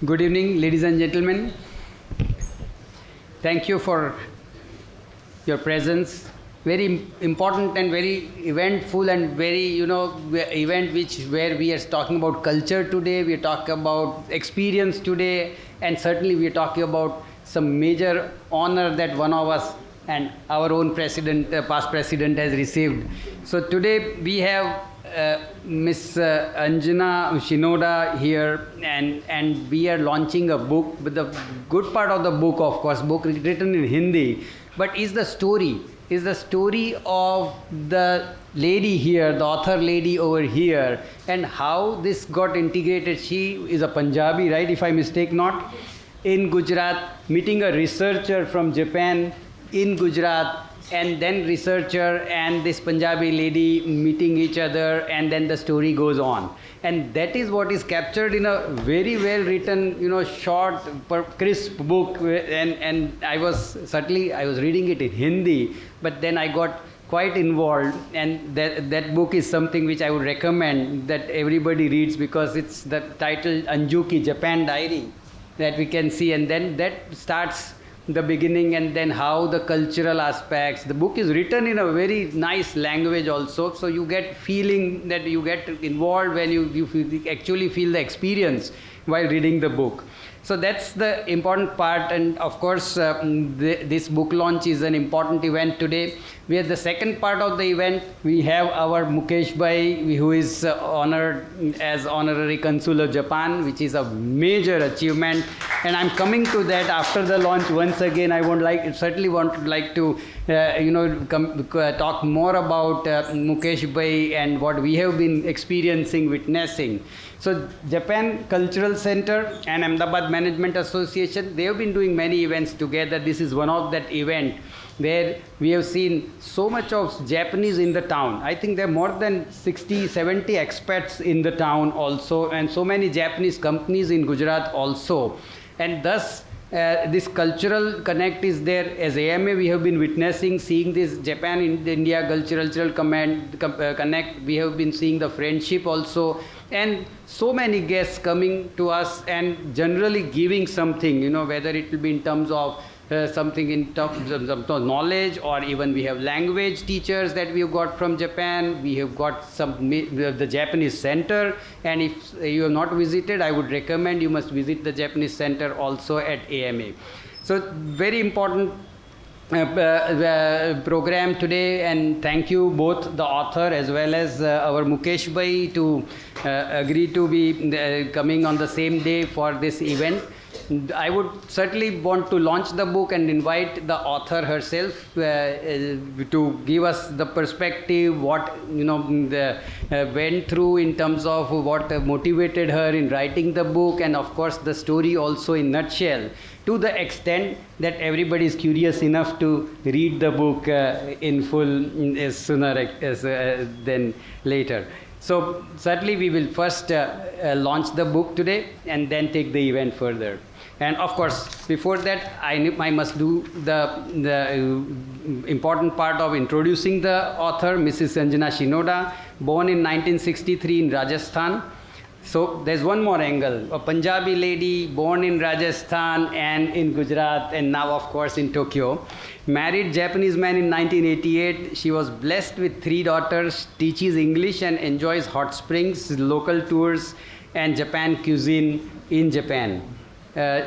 Good evening, ladies and gentlemen. Thank you for your presence. Very important and very eventful and very, event where we are talking about culture today, we are talking about experience today, and certainly we are talking about some major honor that one of us and our own president, past president has received. So today we have Miss Anjana Shinoda here, and we are launching a book. But the good part of the book, of course, book written in Hindi, but is the story of the lady here, the author lady over here, and how this got integrated. She is a Punjabi, right, if I mistake not, in Gujarat, meeting a researcher from Japan in Gujarat, and then researcher and this Punjabi lady meeting each other, and then the story goes on. And that is what is captured in a very well written, short, crisp book. And I was reading it in Hindi, but then I got quite involved, and that book is something which I would recommend that everybody reads, because it's the title ANJU Ki Japan Diary that we can see, and then that starts the beginning, and then how the cultural aspects. The book is written in a very nice language also, so you get feeling that you get involved when you actually feel the experience while reading the book. So that's the important part, and of course this book launch is an important event today. We are the second part of the event. We have our Mukesh Bhai, who is honored as Honorary Consul of Japan, which is a major achievement, and I'm coming to that after the launch. Once again, I would like to talk more about Mukesh Bhai and what we have been experiencing, witnessing. So Japan Cultural Center and Ahmedabad Management Association, they have been doing many events together. This is one of that event where we have seen so much of Japanese in the town. I think there are more than 60, 70 expats in the town also, and so many Japanese companies in Gujarat also. And thus this cultural connect is there. As AMA, we have been witnessing, seeing this Japan-India cultural connect. We have been seeing the friendship also, and so many guests coming to us and generally giving something, whether it will be in terms of something in terms of knowledge, or even we have language teachers that we have got from Japan. We have got the Japanese center, and if you have not visited, I would recommend you must visit the Japanese center also at AMA. So very important program today, and thank you both the author as well as our Mukesh Bhai to agree to be coming on the same day for this event. I would certainly want to launch the book and invite the author herself to give us the perspective, what went through in terms of what motivated her in writing the book, and of course the story also in nutshell, to the extent that everybody is curious enough to read the book in full sooner than later. So certainly we will first launch the book today and then take the event further. And of course, before that, I must do the important part of introducing the author, Mrs. Anjana Shinoda, born in 1963 in Rajasthan. So there's one more angle, a Punjabi lady born in Rajasthan and in Gujarat, and now of course in Tokyo. Married Japanese man in 1988. She was blessed with 3 daughters, teaches English and enjoys hot springs, local tours, and Japan cuisine in Japan.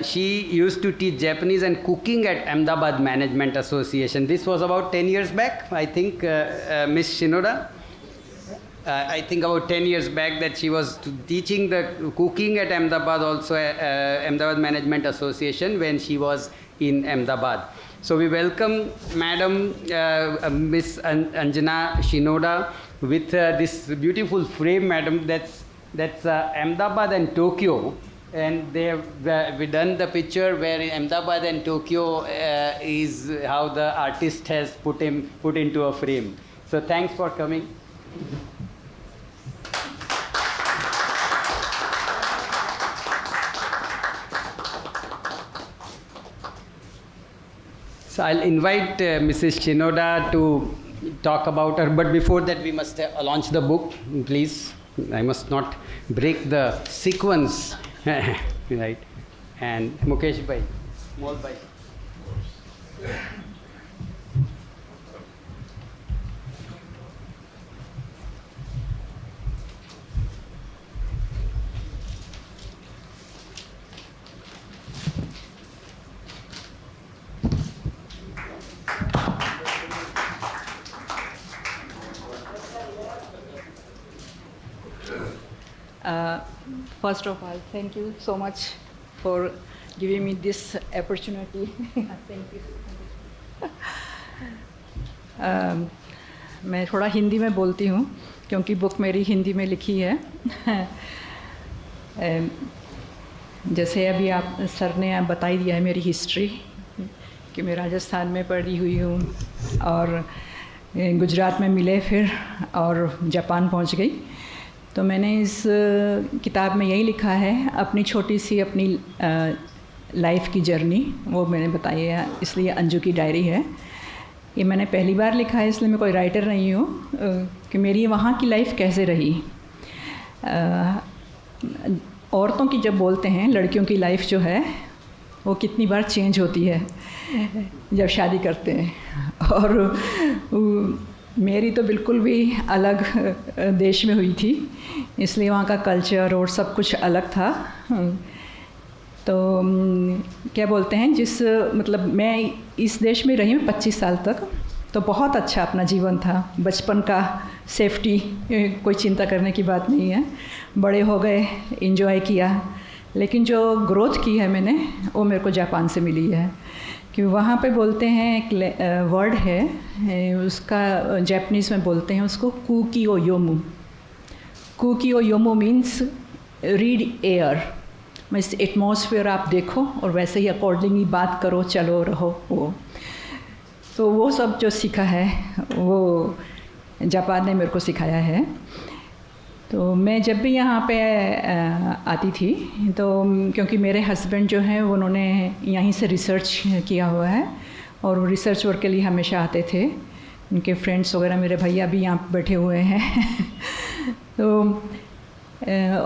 She used to teach Japanese and cooking at Ahmedabad Management Association. This was about 10 years back, I think, Miss Shinoda. I think about 10 years back that she was teaching the cooking at Ahmedabad also, Ahmedabad Management Association, when she was in Ahmedabad. So we welcome Madam Miss Anjana Shinoda with this beautiful frame, Madam. That's Ahmedabad and Tokyo. And they have we done the picture where Ahmedabad and Tokyo is how the artist has put into a frame. So thanks for coming. So I'll invite Mrs. Shinoda to talk about her, but before that we must launch the book, please. I must not break the sequence. right? And Mukesh bhai, small bhai. First of all, thank you so much for giving me this opportunity. Thank you. मैं थोड़ा हिंदी में बोलती हूँ क्योंकि book मेरी हिंदी में लिखी है. जैसे अभी आप सर ने बता ही दिया है मेरी हिस्ट्री कि मैं राजस्थान में पढ़ी हुई हूँ और गुजरात में मिले फिर और जापान पहुँच गई. तो मैंने इस किताब में यही लिखा है, अपनी छोटी सी अपनी लाइफ की जर्नी वो मैंने बताई है, इसलिए अंजू की डायरी है. ये मैंने पहली बार लिखा है, इसलिए मैं कोई राइटर नहीं हूँ कि मेरी वहाँ की लाइफ कैसे रही. औरतों की जब बोलते हैं, लड़कियों की लाइफ जो है वो कितनी बार चेंज होती है जब शादी करते हैं. और मेरी तो बिल्कुल भी अलग देश में हुई थी, इसलिए वहाँ का कल्चर और सब कुछ अलग था. तो क्या बोलते हैं, जिस मतलब मैं इस देश में रही हूँ 25 साल तक, तो बहुत अच्छा अपना जीवन था. बचपन का सेफ्टी, कोई चिंता करने की बात नहीं है. बड़े हो गए, एंजॉय किया. लेकिन जो ग्रोथ की है मैंने, वो मेरे को जापान से मिली है. कि वहाँ पे बोलते हैं एक वर्ड है, उसका जापानीज़ में बोलते हैं उसको कुकियो योमु. कुकियो योमु means read air, means atmosphere आप देखो और वैसे ही अकॉर्डिंगली बात करो, चलो रहो. वो तो वो सब जो सीखा है वो जापान ने मेरे को सिखाया है. तो मैं जब भी यहाँ पे आती थी, तो क्योंकि मेरे हस्बैंड जो हैं उन्होंने यहीं से रिसर्च किया हुआ है और वो रिसर्च वर्क के लिए हमेशा आते थे. उनके फ्रेंड्स वगैरह, मेरे भैया भी यहाँ बैठे हुए हैं. तो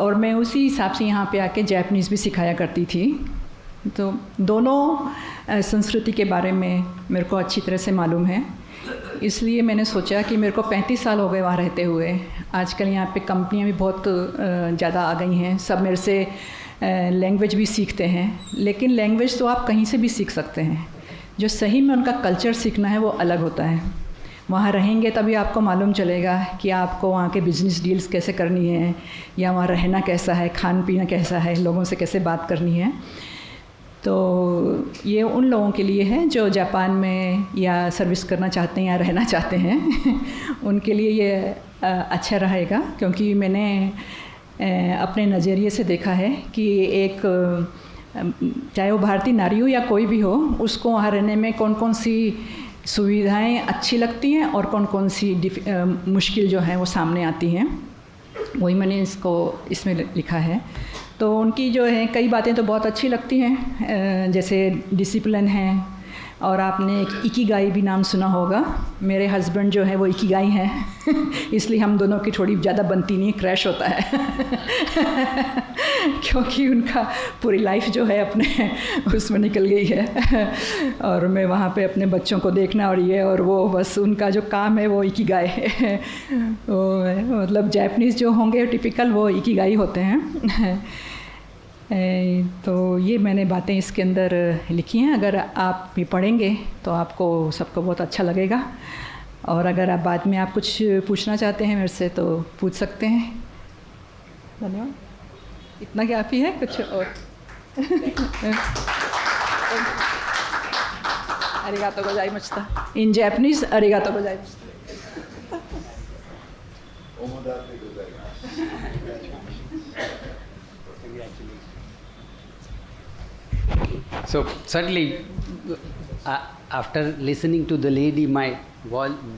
और मैं उसी हिसाब से यहाँ पे आके जापानीज़ भी सिखाया करती थी. तो दोनों संस्कृति के बारे में मेरे को अच्छी तरह से मालूम है. इसलिए मैंने सोचा कि मेरे को 35 साल हो गए वहाँ रहते हुए. आजकल यहाँ पे कंपनियाँ भी बहुत ज़्यादा आ गई हैं, सब मेरे से लैंग्वेज भी सीखते हैं. लेकिन लैंग्वेज तो आप कहीं से भी सीख सकते हैं, जो सही में उनका कल्चर सीखना है वो अलग होता है. वहाँ रहेंगे तभी आपको मालूम चलेगा कि आपको वहाँ के बिज़नेस डील्स कैसे करनी है, या वहाँ रहना कैसा है, खान पीना कैसा है, लोगों से कैसे बात करनी है. तो ये उन लोगों के लिए है जो जापान में या सर्विस करना चाहते हैं या रहना चाहते हैं. उनके लिए ये अच्छा रहेगा, क्योंकि मैंने अपने नज़रिए से देखा है कि एक चाहे वो भारतीय नारी हो या कोई भी हो, उसको वहाँ रहने में कौन कौन सी सुविधाएं अच्छी लगती हैं और कौन कौन सी मुश्किल जो है वो सामने आती हैं. वही मैंने इसमें लिखा है. तो उनकी जो है कई बातें तो बहुत अच्छी लगती हैं, जैसे डिसिप्लिन है. और आपने एक इकिगाई भी नाम सुना होगा. मेरे हस्बैंड जो है वो इकिगाई हैं. इसलिए हम दोनों की थोड़ी ज़्यादा बनती नहीं, क्रैश होता है. क्योंकि उनका पूरी लाइफ जो है अपने उसमें निकल गई है, और मैं वहाँ पे अपने बच्चों को देखना और ये और वो, बस उनका जो काम है वो इकिगाई है. मतलब जापानीज़ जो होंगे टिपिकल वो इकिगाई होते हैं. तो ये मैंने बातें इसके अंदर लिखी हैं. अगर आप भी पढ़ेंगे तो आपको सबको बहुत अच्छा लगेगा. और अगर आप बाद में आप कुछ पूछना चाहते हैं मेरे से तो पूछ सकते हैं. धन्यवाद. इतना क्या ही है, कुछ और? अरिगातो गोजाइमासिता. इन जापानीज अरिगातो गोजाइमासिता. So certainly, after listening to the lady, my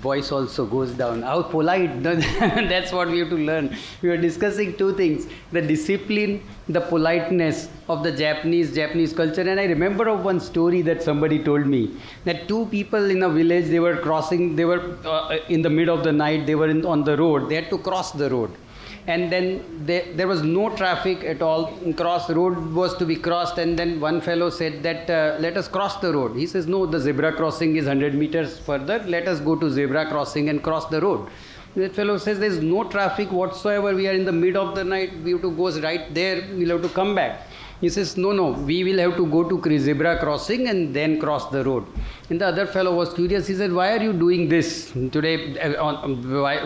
voice also goes down. How polite! That's what we have to learn. We were discussing two things: the discipline, the politeness of the Japanese culture. And I remember of one story that somebody told me, that two people in a village, they were crossing. They were in the mid of the night. They were on the road. They had to cross the road. and then there was no traffic at all. Cross road was to be crossed, and then one fellow said that let us cross the road. He says, no, the zebra crossing is 100 meters further. Let us go to zebra crossing and cross the road. That fellow says there is no traffic whatsoever. We are in the mid of the night. We have to go right there. We'll have to come back. He says, no, we will have to go to zebra crossing and then cross the road. And the other fellow was curious. He said, why are you doing this? Today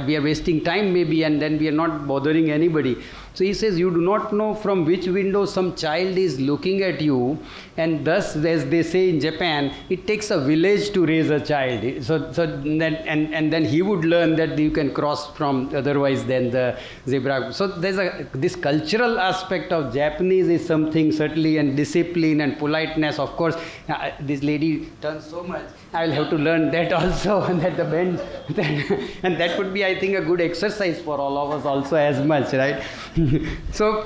we are wasting time maybe, and then we are not bothering anybody. So he says, you do not know from which window some child is looking at you, and thus, as they say in Japan, it takes a village to raise a child. So then he would learn that you can cross from otherwise than the zebra. So there's this cultural aspect of Japanese is something certainly, and discipline and politeness. Of course, this lady turns so much. I will have to learn that also, and that the bend, and that would be, I think, a good exercise for all of us also as much, right? So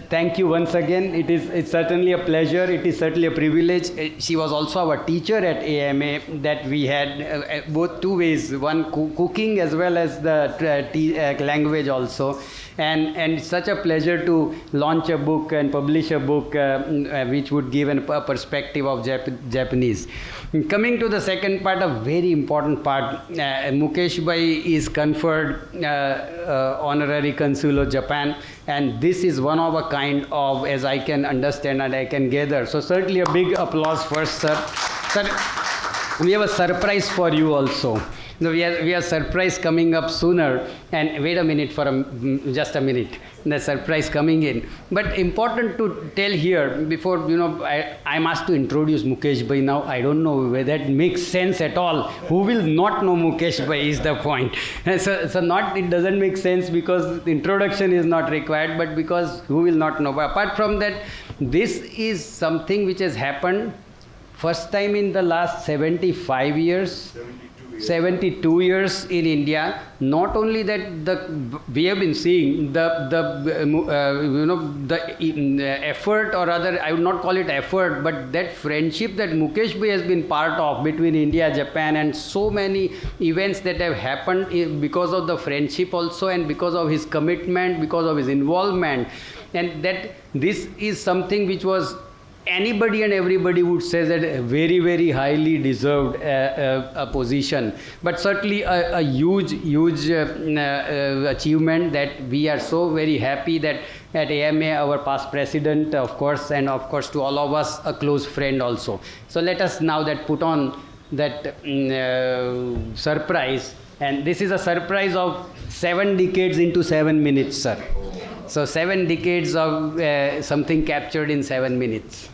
thank you once again. It's certainly a pleasure. It is certainly a privilege. She was also our teacher at AMA, that we had both two ways, one cooking as well as the language also. And it's such a pleasure to launch a book and publish a book which would give a perspective of Japanese. Coming to the second part, a very important part, Mukesh Bhai is conferred Honorary Consul of Japan, and this is one of a kind of, as I can understand and I can gather. So certainly a big applause first, sir. Sir, we have a surprise for you also. No, we are surprise coming up sooner, and wait a minute just a minute, the surprise coming in. But important to tell here, before, I'm asked to introduce Mukesh Bhai now. I don't know whether that makes sense at all. Who will not know Mukesh Bhai is the point. So not, it doesn't make sense because the introduction is not required, but because who will not know. But apart from that, this is something which has happened first time in the last 75 years. 72 years in India. Not only that, we have been seeing the effort, or rather I would not call it effort, but that friendship that Mukesh Bhai has been part of between India, Japan, and so many events that have happened because of the friendship also, and because of his commitment, because of his involvement, and that this is something which was anybody and everybody would say that a very, very highly deserved a position, but certainly a huge achievement that we are so very happy that at AMA, our past president, of course, and of course to all of us, a close friend also. So let us now that put on that surprise, and this is a surprise of 7 decades into 7 minutes, sir. So 7 decades of something captured in 7 minutes.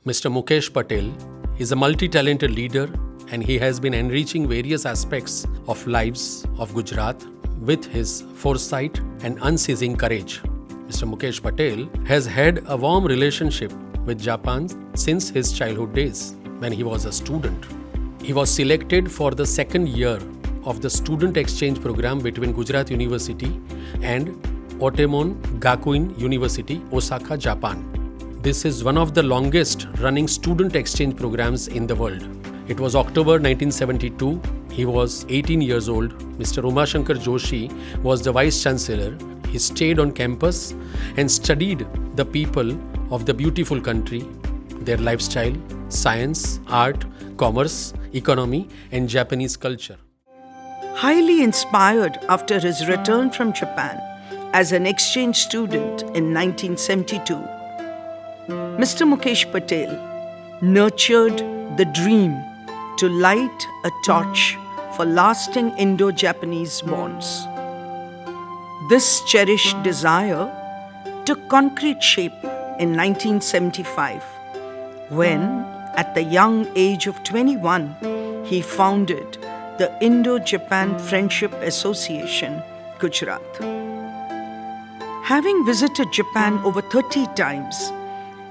Mr. Mukesh Patel is a multi-talented leader, and he has been enriching various aspects of lives of Gujarat with his foresight and unceasing courage. Mr. Mukesh Patel has had a warm relationship with Japan since his childhood days when he was a student. He was selected for the second year of the student exchange program between Gujarat University and Otemon Gakuin University, Osaka, Japan. This is one of the longest running student exchange programs in the world. It was October 1972. He was 18 years old. Mr. Umashankar Joshi was the Vice Chancellor. He stayed on campus and studied the people of the beautiful country, their lifestyle, science, art, commerce, economy, and Japanese culture. Highly inspired after his return from Japan as an exchange student in 1972, Mr. Mukesh Patel nurtured the dream to light a torch for lasting Indo-Japanese bonds. This cherished desire took concrete shape in 1975 when, at the young age of 21, he founded the Indo-Japan Friendship Association, Gujarat. Having visited Japan over 30 times,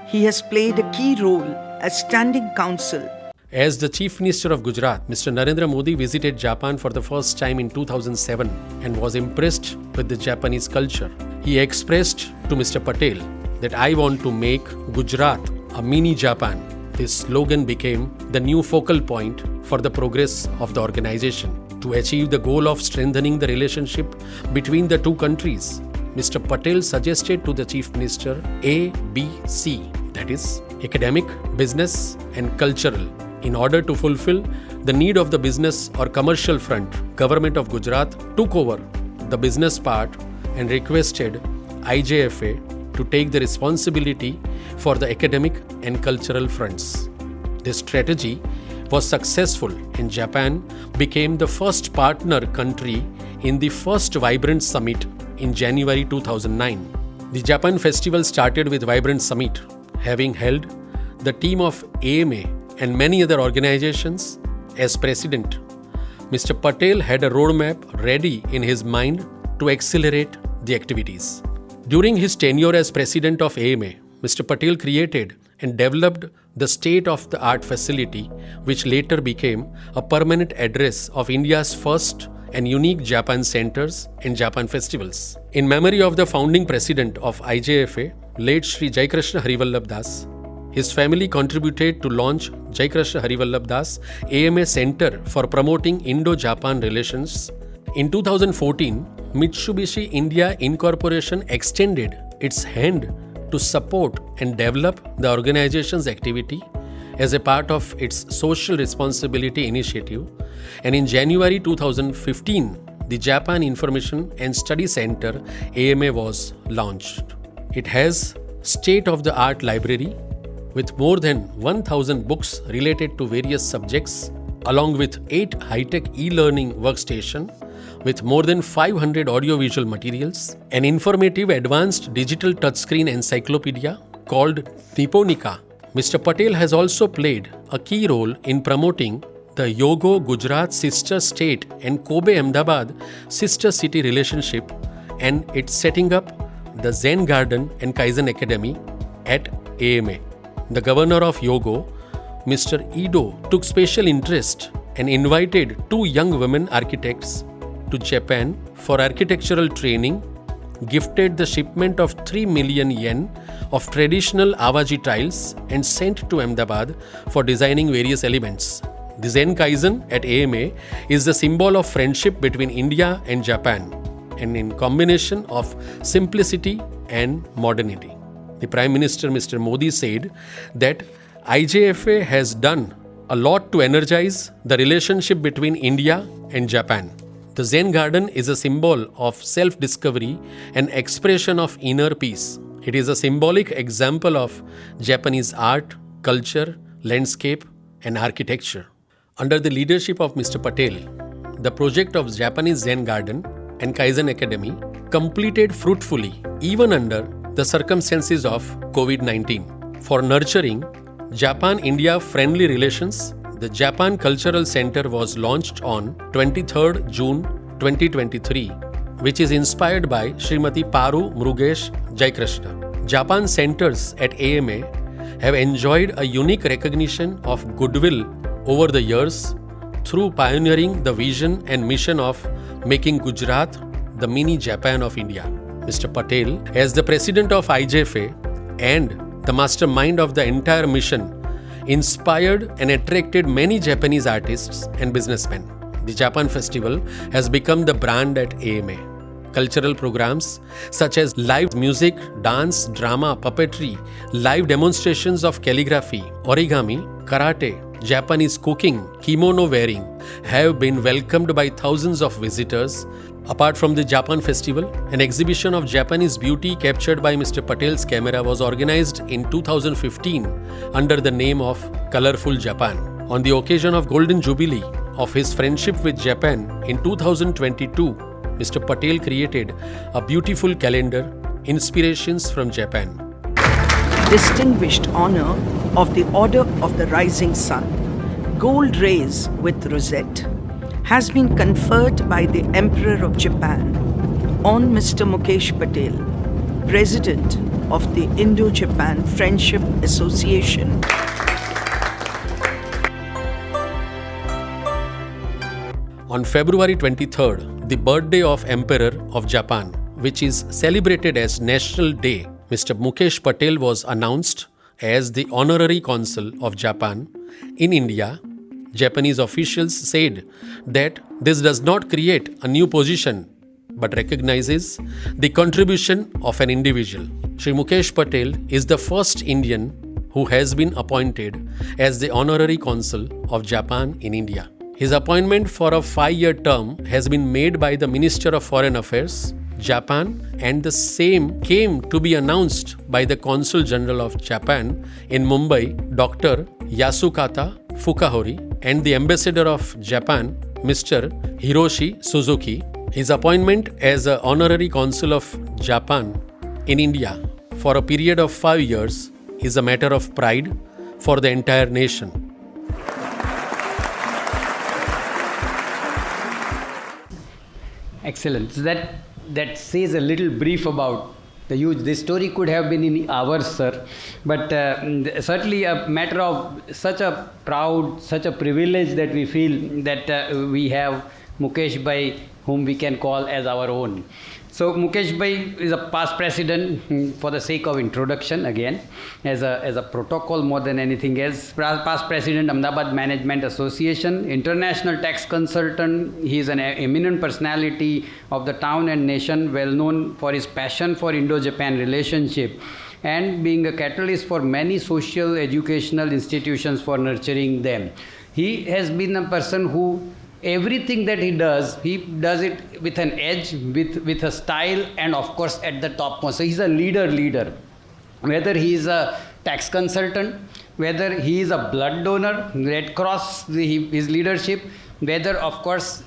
he has played a key role as standing counsel. As the Chief Minister of Gujarat, Mr. Narendra Modi visited Japan for the first time in 2007 and was impressed with the Japanese culture. He expressed to Mr. Patel that I want to make Gujarat a mini Japan. This slogan became the new focal point for the progress of the organization. To achieve the goal of strengthening the relationship between the two countries, Mr. Patel suggested to the Chief Minister ABC, that is, academic, business and cultural. In order to fulfill the need of the business or commercial front, Government of Gujarat took over the business part and requested IJFA to take the responsibility for the academic and cultural fronts. This strategy was successful and Japan became the first partner country in the first Vibrant Summit in January 2009. The Japan Festival started with Vibrant Summit, having held the team of AMA and many other organizations as president. Mr. Patel had a roadmap ready in his mind to accelerate the activities. During his tenure as president of AMA, Mr. Patel created and developed the state-of-the-art facility, which later became a permanent address of India's first and unique Japan centers and Japan festivals. In memory of the founding president of IJFA, late Sri Jaikrishna Harivallabh Das, his family contributed to launch Jaikrishna Harivallabh Das AMA Center for promoting Indo-Japan relations. In 2014, Mitsubishi India Incorporation extended its hand to support and develop the organization's activity as a part of its social responsibility initiative, and in January 2015, the Japan Information and Study Center AMA was launched. It has state-of-the-art library with more than 1,000 books related to various subjects, along with 8 high-tech e-learning workstation with more than 500 audiovisual materials, an informative advanced digital touchscreen encyclopedia called Niponika. Mr. Patel has also played a key role in promoting the Yogo Gujarat sister state and Kobe Ahmedabad sister city relationship and its setting up the Zen Garden and Kaizen Academy at AMA. The governor of Yogo, Mr. Ido, took special interest and invited 2 young women architects to Japan for architectural training, gifted the shipment of 3 million yen of traditional Awaji tiles and sent to Ahmedabad for designing various elements. The Zen Kaizen at AMA is the symbol of friendship between India and Japan, and in combination of simplicity and modernity. The Prime Minister Mr. Modi said that IJFA has done a lot to energize the relationship between India and Japan. The Zen Garden is a symbol of self-discovery and expression of inner peace. It is a symbolic example of Japanese art, culture, landscape, and architecture. Under the leadership of Mr. Patel, the project of Japanese Zen Garden and Kaizen Academy completed fruitfully even under the circumstances of COVID-19. For nurturing Japan-India friendly relations, the Japan Cultural Center was launched on 23rd June 2023, which is inspired by Srimati Paru Murugesh Jaikrishna. Japan centers at AMA have enjoyed a unique recognition of goodwill over the years through pioneering the vision and mission of making Gujarat the mini Japan of India. Mr. Patel, as the president of IJFA and the mastermind of the entire mission, inspired and attracted many Japanese artists and businessmen. The Japan Festival has become the brand at AMA. Cultural programs such as live music, dance, drama, puppetry, live demonstrations of calligraphy, origami, karate, Japanese cooking, kimono wearing have been welcomed by thousands of visitors. Apart from the Japan Festival, an exhibition of Japanese beauty captured by Mr. Patel's camera was organized in 2015 under the name of Colorful Japan. On the occasion of Golden Jubilee of his friendship with Japan in 2022, Mr. Patel created a beautiful calendar, Inspirations from Japan. Distinguished honor of the Order of the Rising Sun, gold rays with rosette, has been conferred by the Emperor of Japan on Mr. Mukesh Patel, President of the Indo-Japan Friendship Association. On February 23rd, the birthday of Emperor of Japan, which is celebrated as National Day, Mr. Mukesh Patel was announced as the Honorary Consul of Japan in India Japanese officials said that this does not create a new position but recognizes the contribution of an individual. Shri Mukesh Patel is the first Indian who has been appointed as the Honorary Consul of Japan in India. His appointment for a 5-year term has been made by the Minister of Foreign Affairs, Japan, and the same came to be announced by the Consul General of Japan in Mumbai, Dr. Yasukata Fukahori, and the Ambassador of Japan, Mr. Hiroshi Suzuki. His appointment as an Honorary Consul of Japan in India for a period of 5 years is a matter of pride for the entire nation. Excellent. So that says a little brief about the huge. This story could have been in hours, sir, but certainly a matter of such a proud, such a privilege that we feel that we have Mukesh Bhai, whom we can call as our own. So Mukesh Bhai is a past president, for the sake of introduction again, as a protocol more than anything else. Past president, Ahmedabad Management Association, international tax consultant. He is an eminent personality of the town and nation, well known for his passion for Indo-Japan relationship and being a catalyst for many social educational institutions for nurturing them. He has been a person who everything that he does it with an edge, with a style, and of course at the topmost. So he's a leader. Whether he is a tax consultant, whether he is a blood donor, Red Cross, his leadership, whether of course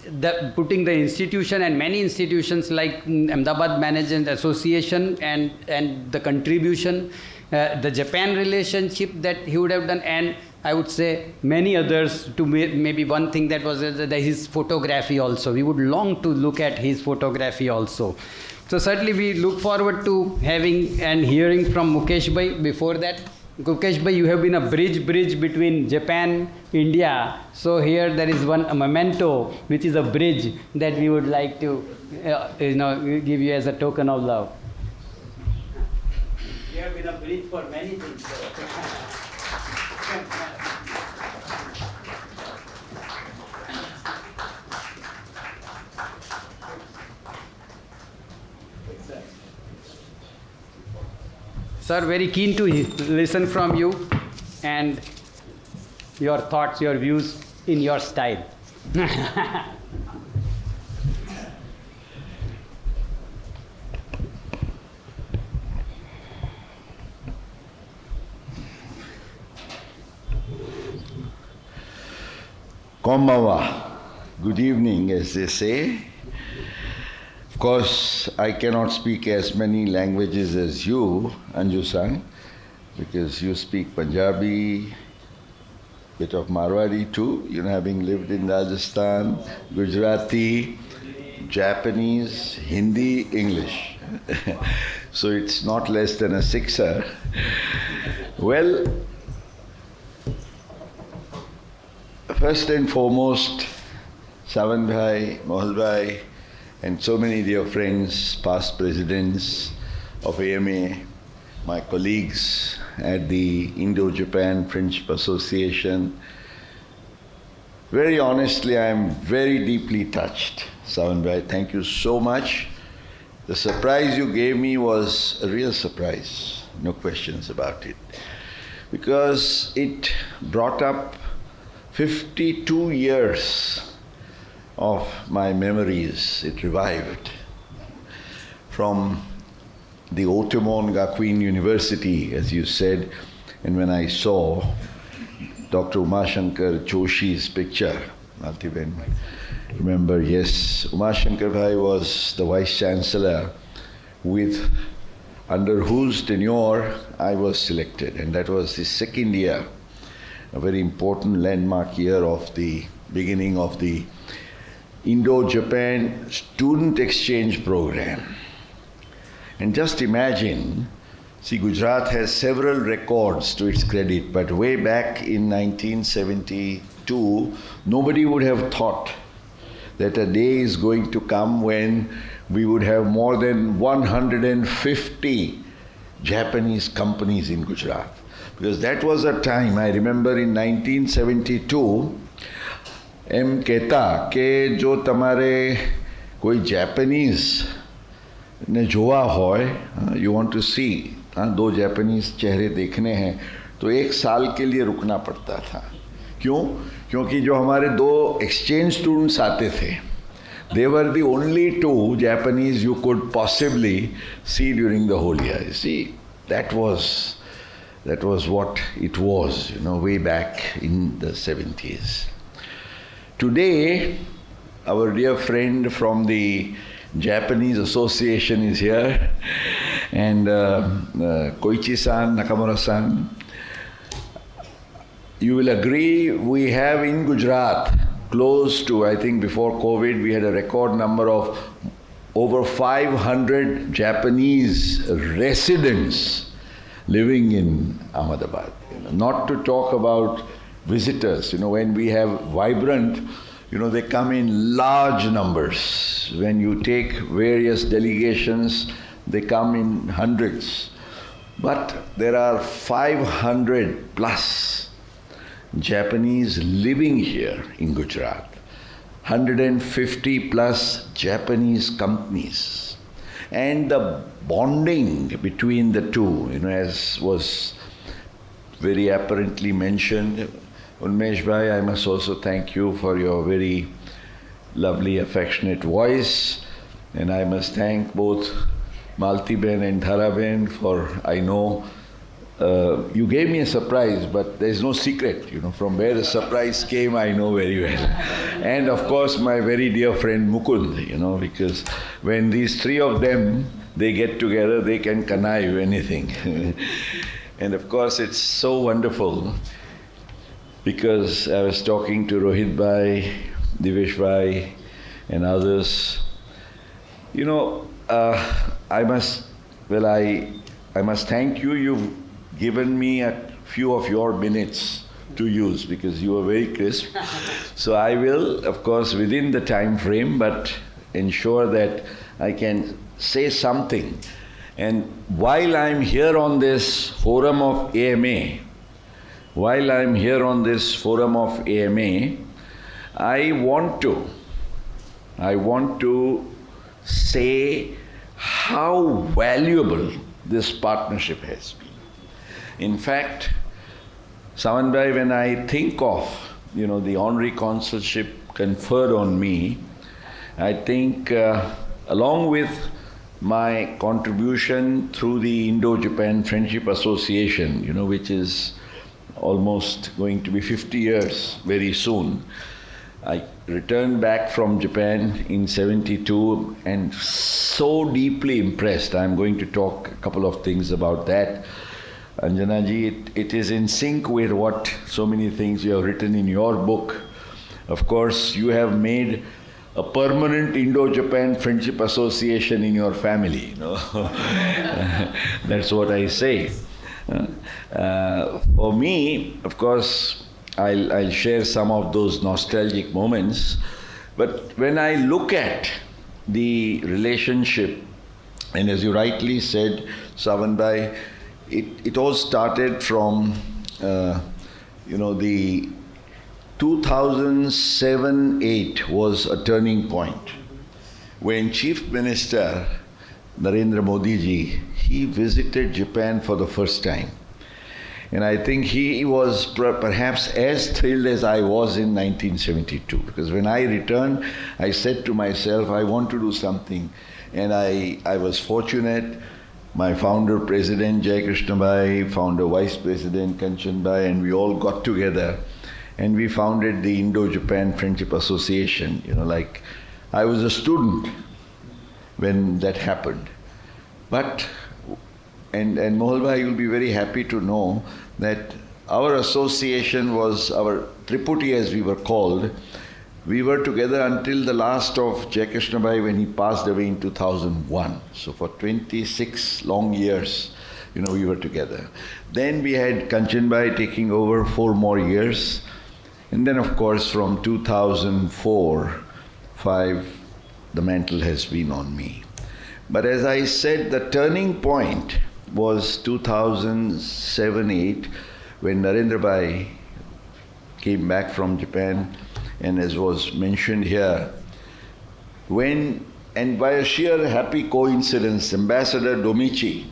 putting the institution and many institutions like Ahmedabad Management Association and the contribution, the Japan relationship that he would have done, and I would say many others. To maybe one thing that was his photography also. We would long to look at his photography also. So certainly we look forward to having and hearing from Mukesh Bhai. Before that, Mukesh Bhai, you have been a bridge between Japan, India. So here there is a memento, which is a bridge that we would like to give you as a token of love. You have been a bridge for many things. Sir, very keen to listen from you and your thoughts, your views in your style. Konbanwa. Good evening, as they say. Of course, I cannot speak as many languages as you, Anju-san, because you speak Punjabi, bit of Marwari too, having lived in Rajasthan, Gujarati, Japanese, Hindi, English. So it's not less than a sixer. Well, first and foremost, Sawan Bhai, Mohal Bhai, and so many dear friends, past presidents of AMA, my colleagues at the Indo-Japan Friendship Association. Very honestly, I am very deeply touched. Sawan Bhai, thank you so much. The surprise you gave me was a real surprise, no questions about it, because it brought up 52 years of my memories. It revived from the Otomon Gakuin University, as you said, and when I saw Dr. Umashankar Joshi's picture, Maltiben, remember, yes, Umashankar Bhai was the Vice Chancellor under whose tenure I was selected, and that was the second year, a very important landmark year of the beginning of the Indo-Japan Student Exchange Program. And just imagine, see, Gujarat has several records to its credit, but way back in 1972, nobody would have thought that a day is going to come when we would have more than 150 Japanese companies in Gujarat. Because that was a time, I remember in 1972, એમ કહેતા કે જો તમારે કોઈ Japanese ने જોવા હોય, you want to सी, दो Japanese चेहरे देखने हैं तो 1 साल के लिए रुकना पड़ता था. क्यों? क्योंकि जो हमारे 2 एक्सचेंज स्टूडेंट्स आते थे, they were the only 2 Japanese you could possibly see during the whole year. You see, that was what it was, way back in the 70s. Today, our dear friend from the Japanese Association is here, and Koichi-san, Nakamura-san. You will agree, we have in Gujarat close to, I think before COVID, we had a record number of over 500 Japanese residents living in Ahmedabad. Not to talk about visitors. When we have vibrant, they come in large numbers. When you take various delegations, they come in hundreds. But there are 500 plus Japanese living here in Gujarat. 150 plus Japanese companies. And the bonding between the two, as was very apparently mentioned, Unmesh Bhai, I must also thank you for your very lovely, affectionate voice. And I must thank both Malti Ben and Dhara Ben for, I know, you gave me a surprise, but there's no secret, from where the surprise came, I know very well. And of course, my very dear friend Mukund, because when these 3 of them, they get together, they can connive anything. And of course, it's so wonderful, because I was talking to Rohit Bhai, Divesh Bhai, and others. I must thank you. You've given me a few of your minutes to use, because you were very crisp. So I will, of course, within the time frame, but ensure that I can say something. And while I'm here on this forum of AMA, I want to say how valuable this partnership has been. In fact, Sawan Bhai, when I think of, the honorary consulship conferred on me, I think along with my contribution through the Indo-Japan Friendship Association, which is almost going to be 50 years very soon. I returned back from Japan in 72 and so deeply impressed. I'm going to talk a couple of things about that. Anjana ji, it is in sync with what so many things you have written in your book. Of course, you have made a permanent Indo-Japan Friendship Association in your family. That's what I say. For me, of course, I'll share some of those nostalgic moments. But when I look at the relationship, and as you rightly said, Sawan Bhai, it all started from, the 2007-8 was a turning point when Chief Minister Narendra Modi ji, he visited Japan for the first time. And I think he was perhaps as thrilled as I was in 1972. Because when I returned, I said to myself, I want to do something. And I was fortunate. My founder, President Jai Krishna Bhai, founder, Vice President Kanchan Bhai, and we all got together. And we founded the Indo-Japan Friendship Association. I was a student when that happened. But And Mohal Bhai, you'll be very happy to know that our association was our Triputi, as we were called. We were together until the last of Jai Krishna Bhai when he passed away in 2001. So for 26 long years, we were together. Then we had Kanchan Bhai taking over 4 more years. And then, of course, from 2004-5, the mantle has been on me. But as I said, the turning point was 2007-8 when Narendra Bhai came back from Japan And as was mentioned here, and by a sheer happy coincidence, Ambassador Domici,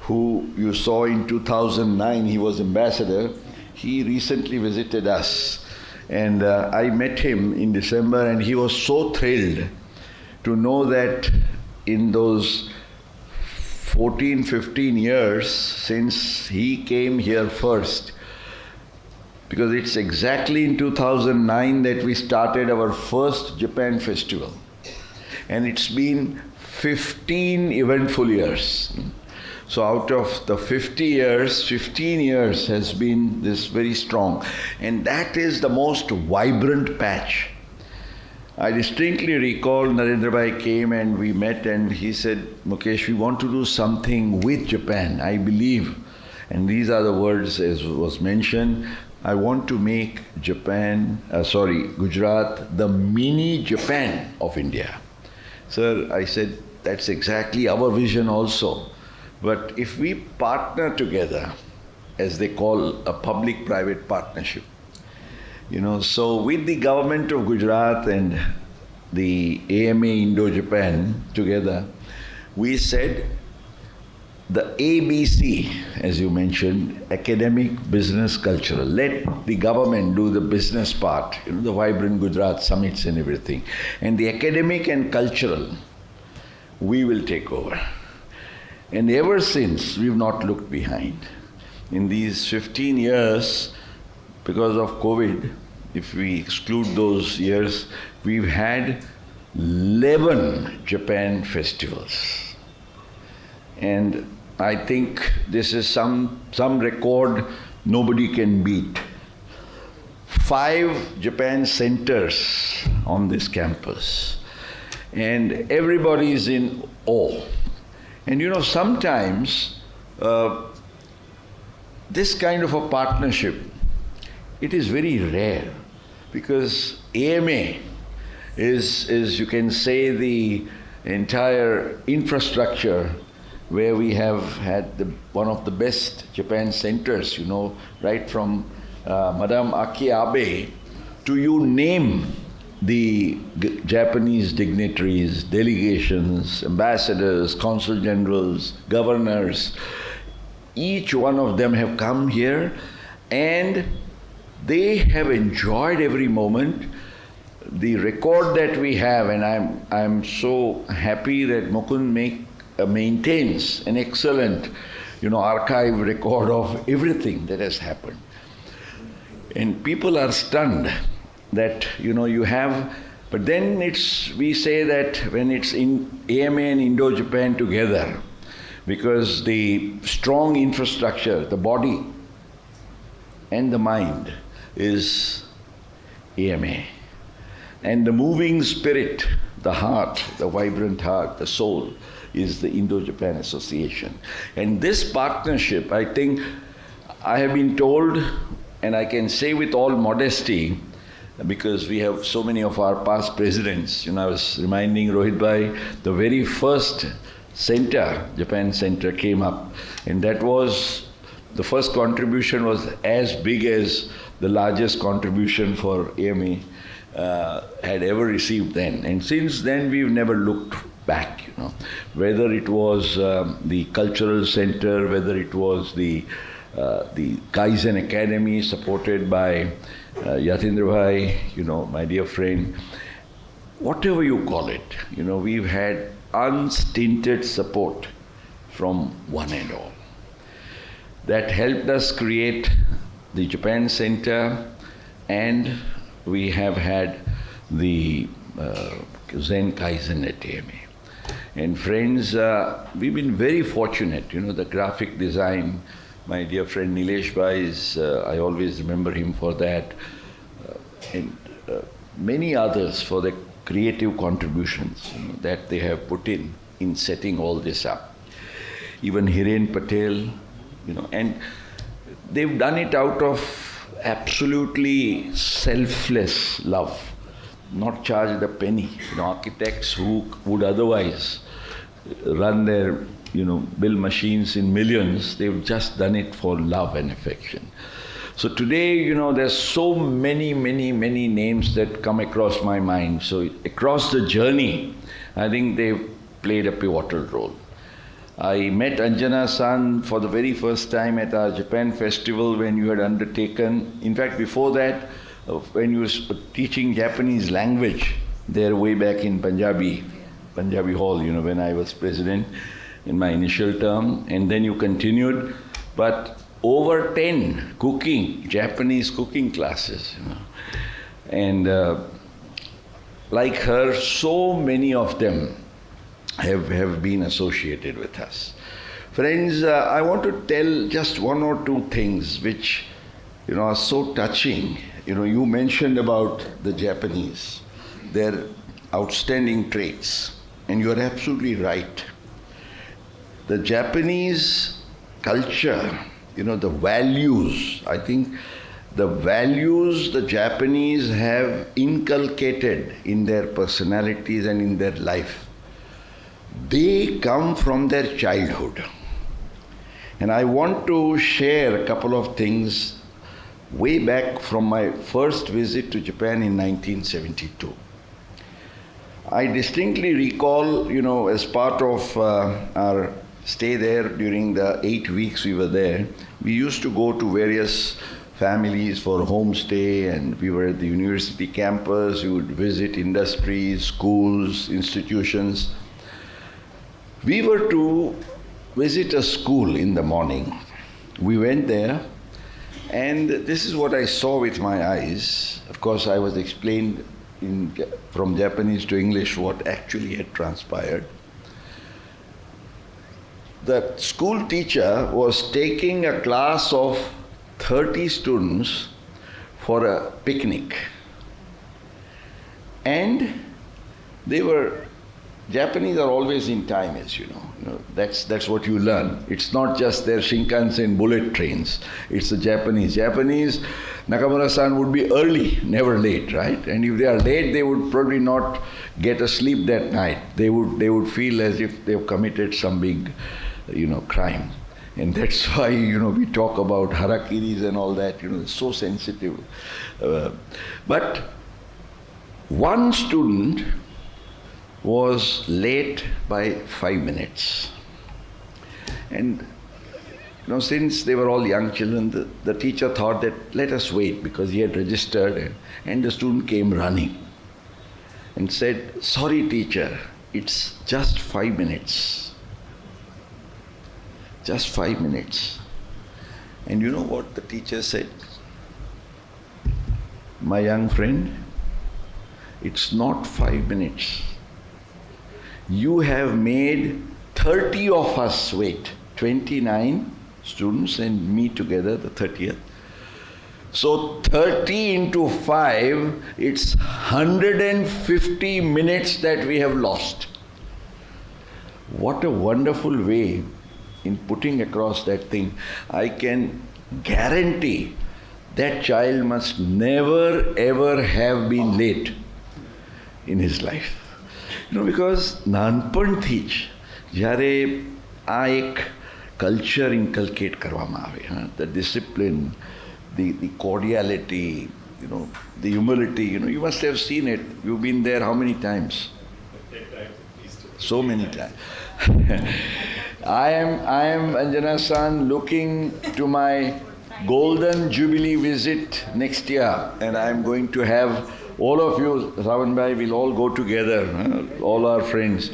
who you saw in 2009, he was ambassador, he recently visited us. And I met him in December, and he was so thrilled to know that in those 14, 15 years since he came here first, because it's exactly in 2009 that we started our first Japan festival. And it's been 15 eventful years. So out of the 50 years, 15 years has been this very strong. And that is the most vibrant patch. I distinctly recall Narendra Bhai came and we met and he said, Mukesh, we want to do something with Japan. I believe, and these are the words as was mentioned, I want to make Gujarat the mini Japan of India. Sir, I said, that's exactly our vision also. But if we partner together, as they call a public-private partnership, so with the government of Gujarat and the AMA Indo-Japan together, we said the ABC, as you mentioned, academic, business, cultural. Let the government do the business part, the vibrant Gujarat summits and everything. And the academic and cultural, we will take over. And ever since, we've not looked behind. In these 15 years, because of COVID, if we exclude those years, we've had 11 Japan festivals. And I think this is some record nobody can beat. 5 Japan centers on this campus. And everybody is in awe. And sometimes this kind of a partnership, it is very rare because AMA is you can say the entire infrastructure where we have had one of the best Japan centers, right from Madame Aki Abe to you name the Japanese dignitaries, delegations, ambassadors, consul generals, governors. Each one of them have come here and they have enjoyed every moment. The record that we have, and I'm so happy that Mukund maintains an excellent, archive record of everything that has happened. And people are stunned that, you have, but then we say that when it's in AMA and Indo-Japan together, because the strong infrastructure, the body and the mind is AMA. And the moving spirit, the heart, the vibrant heart, the soul, is the Indo-Japan Association. And this partnership, I think, I have been told, and I can say with all modesty, because we have so many of our past presidents, I was reminding Rohit Bhai, the very first center, Japan Center came up, and that was, the first contribution was as big as the largest contribution for AMA had ever received then. And since then, we've never looked back, whether it was the cultural center, whether it was the Kaizen Academy supported by Yatindra Bhai, my dear friend, whatever you call it, we've had unstinted support from one and all. That helped us create the Japan Center, and we have had the Zen Kaizen at AMA. And friends, we've been very fortunate, the graphic design. My dear friend Nilesh Bhai I always remember him for that, and many others for the creative contributions that they have put in setting all this up. Even Hiren Patel, and they've done it out of absolutely selfless love, not charged a penny. Architects who would otherwise run their bill machines in millions, they've just done it for love and affection. So today, there's so many names that come across my mind. So across the journey, I think they've played a pivotal role. I met Anjana-san for the very first time at our Japan festival when you had undertaken. In fact, before that, when you were teaching Japanese language there way back in Punjabi Hall, when I was president in my initial term, and then you continued. But over 10 Japanese cooking classes, And like her, so many of them have been associated with us. Friends, I want to tell just one or two things which, are so touching. You mentioned about the Japanese, their outstanding traits, and you're absolutely right. The Japanese culture, the values, I think the values the Japanese have inculcated in their personalities and in their life, they come from their childhood. And I want to share a couple of things way back from my first visit to Japan in 1972. I distinctly recall, as part of our stay there during the 8 weeks we were there, we used to go to various families for homestay, and we were at the university campus. We would visit industries, schools, institutions. We were to visit a school in the morning. We went there, and this is what I saw with my eyes. Of course, I was explained from Japanese to English what actually had transpired. The school teacher was taking a class of 30 students for a picnic. And Japanese are always in time, as you know. That's what you learn. It's not just their Shinkansen bullet trains. It's the Japanese. Nakamura-san would be early, never late, right? And if they are late, they would probably not get a sleep that night. They would feel as if they've committed some big, crime. And that's why, we talk about harakiris and all that, it's so sensitive. But one student was late by 5 minutes. And since they were all young children, the teacher thought that let us wait, because he had registered, and the student came running and said, "Sorry teacher, it's just 5 minutes. Just 5 minutes." And you know what the teacher said? "My young friend, it's not 5 minutes. You have made 30 of us wait, 29 students and me together, the 30th. So 30 into 5, it's 150 minutes that we have lost." What a wonderful way in putting across that thing. I can guarantee that child must never ever have been late in his life. Because નાનપણથી જ જ્યારે આ એક culture ઇન્કલ્કેટ કરવામાં આવે, the discipline, the cordiality, the humility, you must have seen it. You've been there how many times? 10 times at least. So many times. I am Anjana-san looking to my golden jubilee visit next year, and I am going to have all of you, Ravan Bhai, will all go together, all our friends,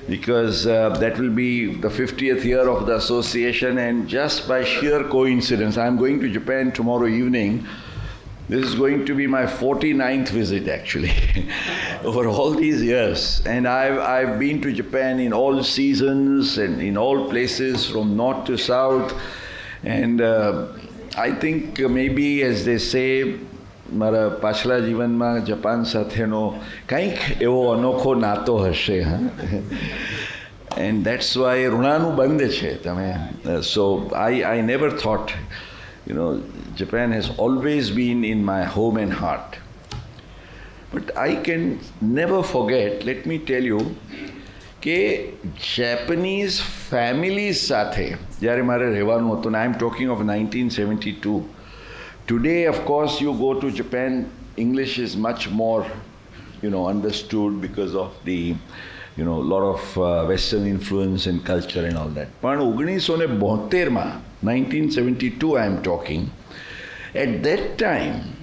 because that will be the 50th year of the association, and just by sheer coincidence, I am going to Japan tomorrow evening. This is going to be my 49th visit, actually, over all these years. And I've been to Japan in all seasons and in all places, from north to south. And I think maybe, as they say, મારા પાછલા જીવનમાં Japan સાથેનો કંઈક એવો અનોખો નાતો હશે. And that's why ઋણાનું બંધ છે તમે. So I never thought, Japan has always been in my home and heart. But I can never forget, let me tell you, કે Japanese families સાથે જ્યારે મારે રહેવાનું હતું, and I'm talking of 1972, Today, of course, you go to Japan, English is much more, understood because of the, lot of Western influence and culture and all that. But 1972 માં, 1972 I am talking, at that time,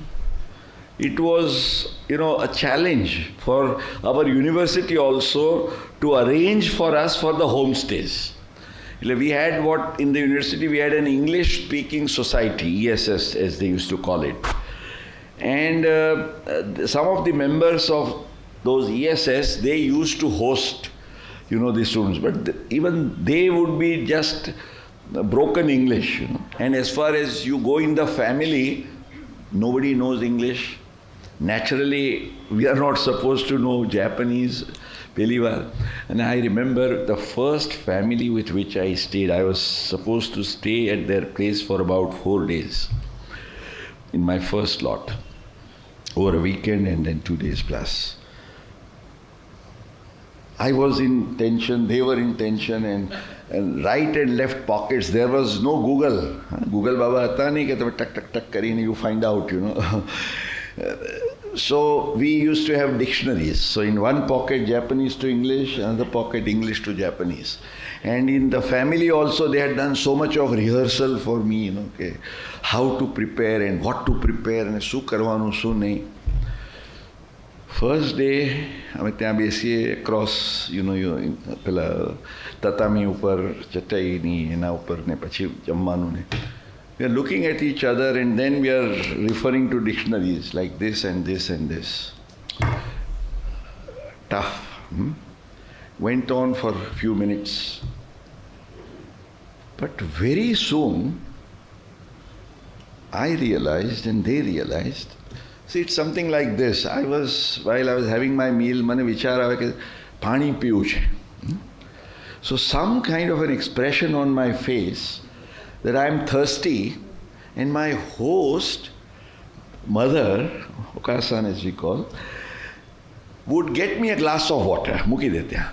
it was, a challenge for our university also to arrange for us for the homestays. We had in the university, we had an English-speaking society, ESS as they used to call it. And some of the members of those ESS, they used to host, the students. But even they would be just broken English. And as far as you go in the family, nobody knows English. Naturally, we are not supposed to know Japanese. And I remember the first family with which I stayed, I was supposed to stay at their place for about 4 days in my first lot, over a weekend and then 2 days plus. I was in tension, they were in tension, and right and left pockets, there was no Google. Google Baba hata nahi ke tume tak tak tak karine you find out, So we used to have dictionaries. So in one pocket Japanese to English, another pocket English to Japanese. And in the family also they had done so much of rehearsal for me, how to prepare and what to prepare and શું કરવાનું શું નહીં. First day અમે ત્યાં બેસીએ across, પેલા તતામી ઉપર ચટાઈની એના ઉપર ને પછી જમવાનું ને. We are looking at each other and then we are referring to dictionaries like this and this and this. Tough. Went on for a few minutes. But very soon, I realized and they realized, see, it's something like this. While I was having my meal, મને વિચાર આવે કે પાણી પીવું છે. So some kind of an expression on my face that I am thirsty, and my host, mother, Okasan as we call, would get me a glass of water. મૂકી દે ત્યાં.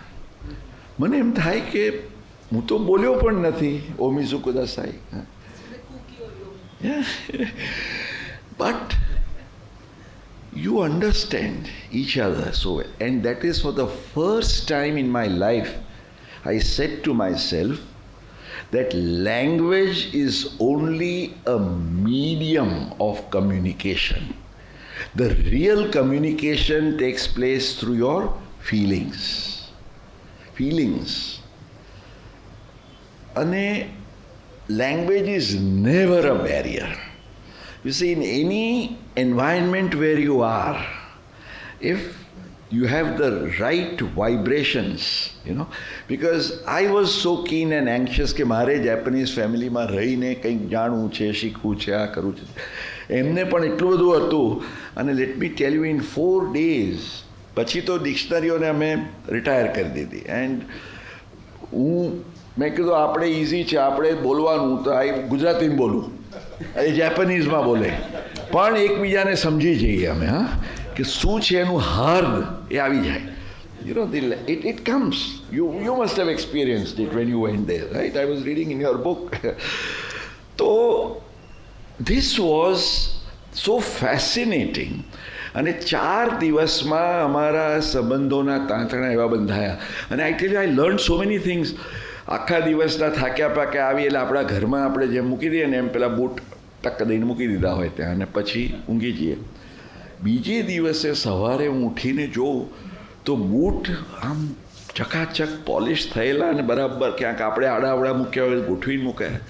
મને એમ થાય કે હું તો બોલ્યો પણ નથી. ઓમિઝુ કુદાસાઈ. Yeah. But you understand each other so well. And that is for the first time in my life, I said to myself, that language is only a medium of communication. The real communication takes place through your feelings. Feelings. And language is never a barrier. You see, in any environment where you are, if you have the right vibrations, because I was so keen and anxious કે મારે Japanese ફેમિલીમાં રહીને કંઈક જાણવું છે, શીખવું છે, આ કરવું છે. એમને પણ એટલું બધું હતું. અને let me tell you, in 4 days પછી તો ડિક્શનરીઓને અમે રિટાયર કરી દીધી. એન્ડ મેં કીધું આપણે ઇઝી છે, આપણે બોલવાનું તો આ ગુજરાતીમાં બોલું, એ જાપાનીઝમાં બોલે, પણ એકબીજાને સમજી જઈએ અમે. હા, કે શું છે એનું હાર્દ એ આવી જાય. It comes. You must have experienced it when you went there, right? I was reading in your book. So this was so fascinating. અને 4 દિવસમાં અમારા સંબંધોના તાંતણા એવા બંધાયા. અને I tell you, I learned so many things. આખા દિવસના થાક્યા પાક્યા આવી એટલે આપણા ઘરમાં આપણે જેમ મૂકી દઈએ ને એમ પેલા બૂટ ટક દઈને મૂકી દીધા હોય ત્યાં, અને પછી ઊંઘી જઈએ. બીજે દિવસે સવારે હું ઉઠીને જોઉં તો બૂટ આમ ચકાચક પોલિશ થયેલા અને બરાબર ક્યાંક આપણે આડાવડા મૂક્યા હોય ગોઠવીને મૂક્યા.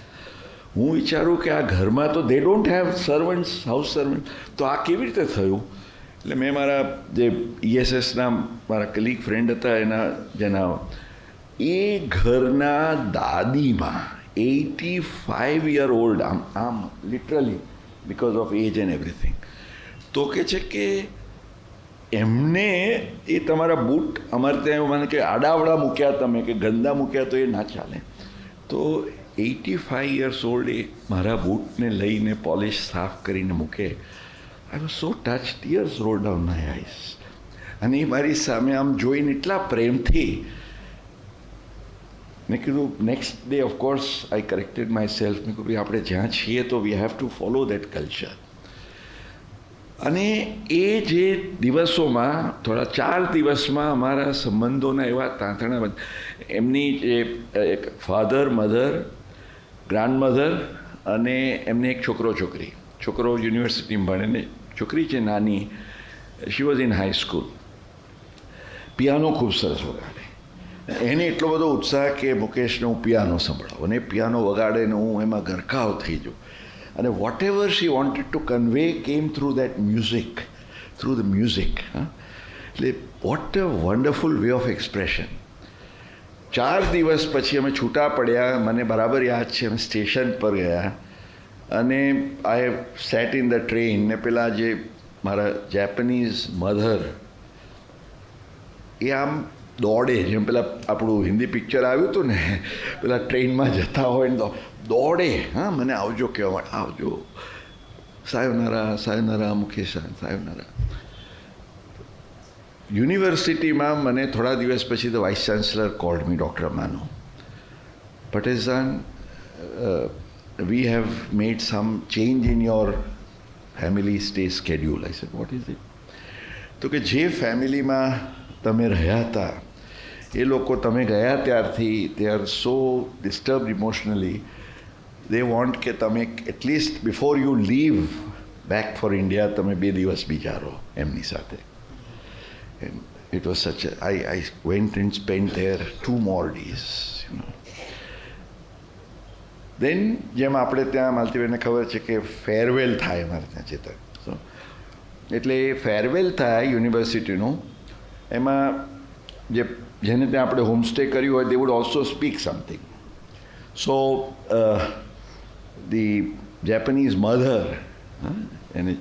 હું વિચારું કે આ ઘરમાં તો દે don't have servants, house servant, તો આ કેવી રીતે થયું? એટલે મેં મારા જે ESSના મારા કલીગ ફ્રેન્ડ હતા જેના એ ઘરના દાદીમાં 85-year-old, આમ literally because of age and everything, તો કે છે કે એમને એ તમારા બૂટ અમારે ત્યાં એવું માને કે આડાવડા મૂક્યા તમે કે ગંદા મૂક્યા તો એ ના ચાલે. તો 85 years old એ મારા બૂટને લઈને પોલિશ સાફ કરીને મૂકે. I was so touched, tears rolled down my eyes. અને એ મારી સામે આમ જોઈને એટલા પ્રેમથી મેં કીધું, next day of course I corrected my self. મેં કીધું આપણે જ્યાં છીએ તો we have to follow that culture. અને એ જે દિવસોમાં થોડા 4 દિવસમાં અમારા સંબંધોના એવા તાંતણા એમની જે એક ફાધર મધર ગ્રાન્ડમધર અને એમને એક છોકરી છોકરો યુનિવર્સિટીમાં ભણે ને છોકરી છે નાની, she was in high school. Piano ખૂબ સરસ વગાડે. એને એટલો બધો ઉત્સાહ કે મુકેશને હું પિયાનો સંભળાવું, અને પિયાનો વગાડે ને હું એમાં ગરકાવ થઈ જાઉં. અને whatever she wanted to convey came through that music, through the music. એટલે what a wonderful way of expression. 4 દિવસ પછી અમે છૂટા પડ્યા. મને બરાબર યાદ છે, અમે સ્ટેશન પર ગયા અને આઈ સેટ ઇન ધ ટ્રેન ને પેલા જે મારા જેપનીઝ મધર એ આમ દોડે, જેમ પેલા આપણું હિન્દી પિક્ચર આવ્યું હતું ને, પેલા ટ્રેનમાં જતા હોય ને દોડે, હા, મને આવજો કહેવા માટે, આવજો, સાયોનારા સાયોનારા મુકેશ, સાયોનારા. યુનિવર્સિટીમાં મને થોડા દિવસ પછી the vice chancellor called me, doctor માનો, Patel we have made some change in your family stay schedule. I said, what is it? તો કે જે ફેમિલીમાં તમે રહ્યા હતા એ લોકો તમે ગયા ત્યારથી they are so disturbed emotionally, they want કે તમે at least before you leave back for India તમે 2 દિવસ બીજા રહો એમની સાથે. And it was such a, I went and spent there 2 more days, you know. દેન જેમ આપણે ત્યાં માલતીબેનને ખબર છે કે ફેરવેલ થાય અમારે ત્યાં ચેતન, સો એટલે એ ફેરવેલ થાય યુનિવર્સિટીનું, એમાં જેને ત્યાં આપણે હોમસ્ટે કર્યું હોય દે wood also speak something. So the Japanese mother એને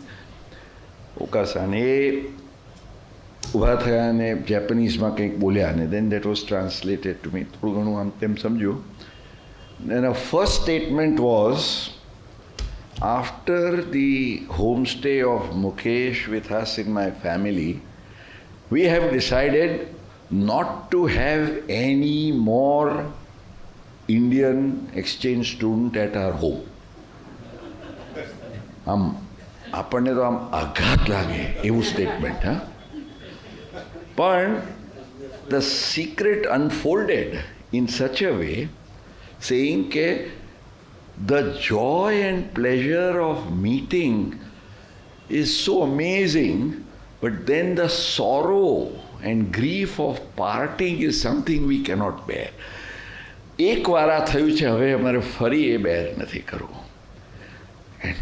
ઓકાસાને એ ઊભા થયા અને જેપનીઝમાં કંઈક બોલ્યા અને then that was translated to me. થોડું ઘણું આમ તેમ સમજ્યું. And our first statement was, after the homestay of Mukesh with us in my family, we have decided not to have any more Indian exchange student at our home. આપણને તો આમ આઘાત લાગે એવું સ્ટેટમેન્ટ, હા. પણ the secret unfolded in such a way, saying ke the joy and pleasure of meeting is so amazing, but then the sorrow and grief of parting is something we cannot bear. એક વાર આ થયું છે, હવે અમારે ફરી એ બેર નથી કરવું. And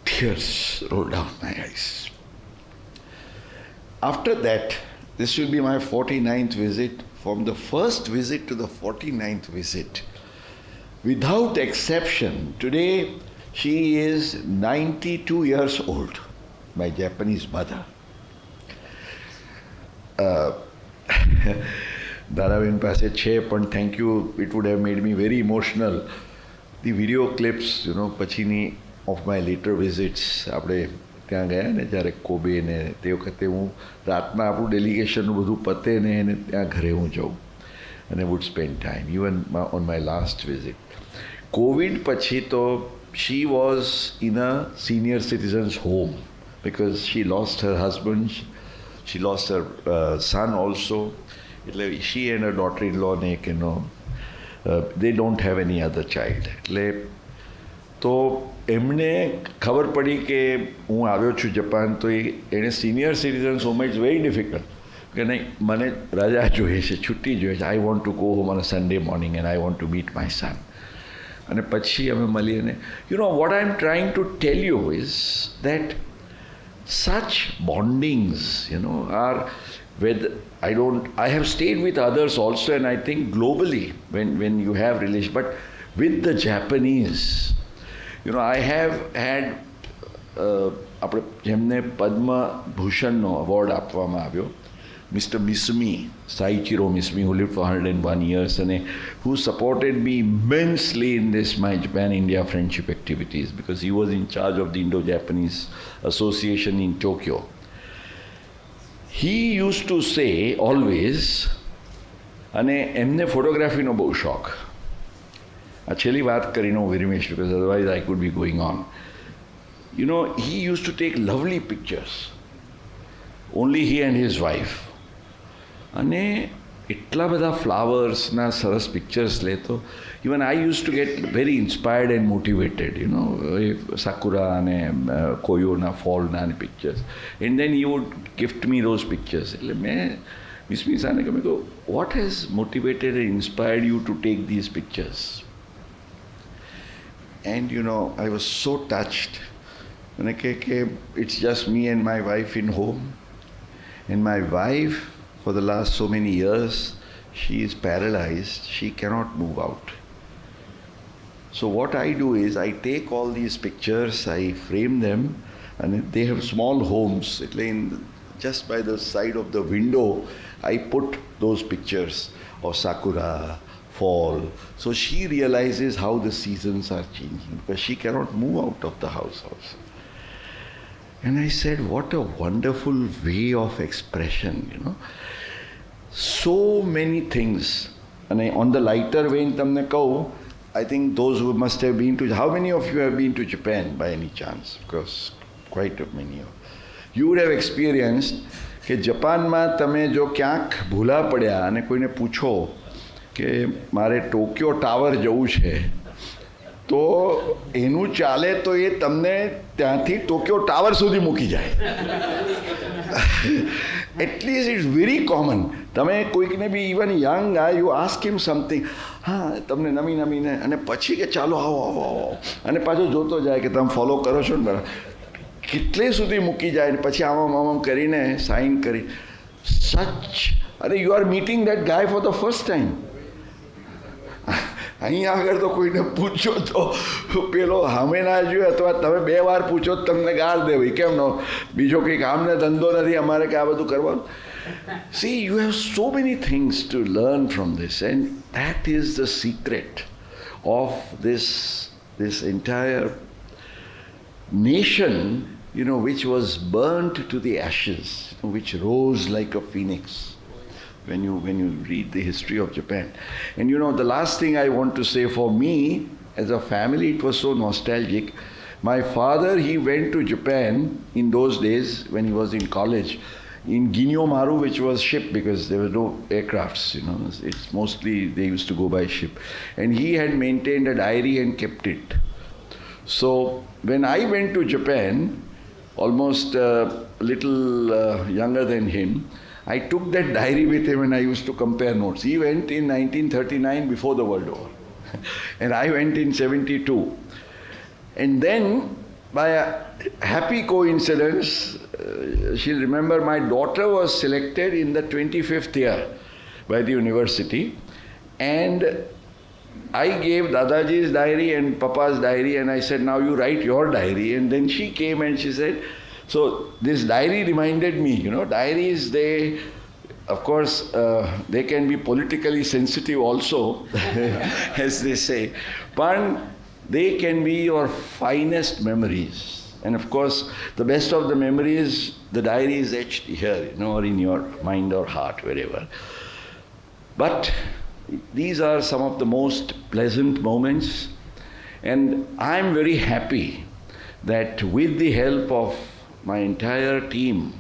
tears rolled down my eyes. After that, this will be my 49th visit. From the first visit to the 49th visit, without exception, today she is 92 years old, my Japanese mother. Daraben પાસે છે, પણ thank you, it would have made me very emotional. The video clips, you know, પછીની of my later visits, આપણે ત્યાં ગયા ને જ્યારે Kobe ને તે વખતે હું રાતના આપણું ડેલિગેશનનું બધું પતે ને એને ત્યાં ઘરે હું જાઉં and I would spend time, even on my last visit. COVID પછી તો she was in a senior citizens home because she lost her husband, she lost her son also. એટલે she and her daughter-in-law ને you know, they don't have any other child. એટલે તો એમને ખબર પડી કે હું આવ્યો છું જાપાન, તો એણે senior citizens home, it's very difficult કે નહીં મને રજા જોઈએ છે, છુટ્ટી જોઈએ છે, I want to go home on a Sunday morning and I want to meet my son. અને પછી અમે મળીએ ને you know what I am trying to tell you is that such bondings, you know, are with, I have stayed with others also, and I think globally when you have relation, but with the Japanese, you know, I have had આપણે જેમને પદ્મ ભૂષણનો award આપવામાં આવ્યો, Mr. Misumi, Saichiro Misumi, who lived for 101 years and who supported me immensely in this my Japan-India friendship activities because he was in charge of the Indo-Japanese Association in Tokyo. He used to say always, અને એમને ફોટોગ્રાફીનો બહુ શોખ. આ છેલ્લી વાત કરીને હું વિરમેશ, because otherwise I could be going on. you know, he used to take lovely pictures. Only he and his wife. અને એટલા બધા ફ્લાવર્સના સરસ પિક્ચર્સ લેતો. Even I used to get very inspired and motivated, you know, Sakura અને કોયોના ફોલના pictures. And then he would gift me those pictures. એટલે મેં વિસ્મિતાને કહ્યું, what has motivated and inspired you to take these pictures? And you know, I was so touched. When I came, it's just me and my wife in home. And my wife, for the last so many years, she is paralyzed. She cannot move out. So what I do is I take all these pictures, I frame them, and they have small homes. Just by the side of the window, I put those pictures of sakura, fall. So she realizes how the seasons are changing because she cannot move out of the house also. And I said, what a wonderful way of expression, you know. So many things. And on the lighter vein, tamne kahu, I think those who must have been to, how many of you have been to Japan by any chance? Because quite many of you would have experienced કે જાપાનમાં તમે જો ક્યાંક ભૂલા પડ્યા અને કોઈને પૂછો કે મારે ટોક્યો ટાવર જવું છે તો એનું ચાલે તો એ તમને ત્યાંથી ટોક્યો ટાવર સુધી મૂકી જાય. At least it's very common. તમે કોઈકને બી ઇવન યંગ આ યુ આસ્ક હિમ સમથિંગ, હા તમને નમી નમીને અને પછી કે ચાલો આવો આવો આવો અને પાછો જોતો જાય કે તમે ફોલો કરો છો ને બરાબર કેટલે સુધી મૂકી જાય ને પછી આમ આમ કરીને સાઇન કરી સચ. અરે you are meeting that guys for the first time. અહીંયા આગળ તો કોઈને પૂછો તો પેલો સામે ના જોઈએ અથવા તમે 2 વાર પૂછો તો તમને ગાળ દે ભાઈ કેમ નો બીજો કંઈ કામ ને ધંધો નથી અમારે કે આ બધું કરવાનું. See, you have so many things to learn from this, and that is the secret of this entire nation, you know, which was burnt to the ashes, which rose like a phoenix. When you read the history of Japan. And you know, the last thing I want to say, for me as a family, it was so nostalgic. My father, he went to Japan in those days when he was in college in Ginyomaru, which was ship because there were no aircrafts, you know, it's mostly they used to go by ship, and he had maintained a diary and kept it. So when I went to Japan, almost a little younger than him, I took that diary with him and I used to compare notes. He went in 1939 before the World War and I went in 72. And then by a happy coincidence, she'll remember my daughter was selected in the 25th year by the university, and I gave Dadaji's diary and Papa's diary and I said, now you write your diary. And then she came and she said, so this diary reminded me, you know, diaries, they, of course, they can be politically sensitive also, as they say, but they can be your finest memories. And of course, the best of the memories, the diary is etched here, you know, or in your mind or heart, wherever. But these are some of the most pleasant moments, and I'm very happy that with the help of my entire team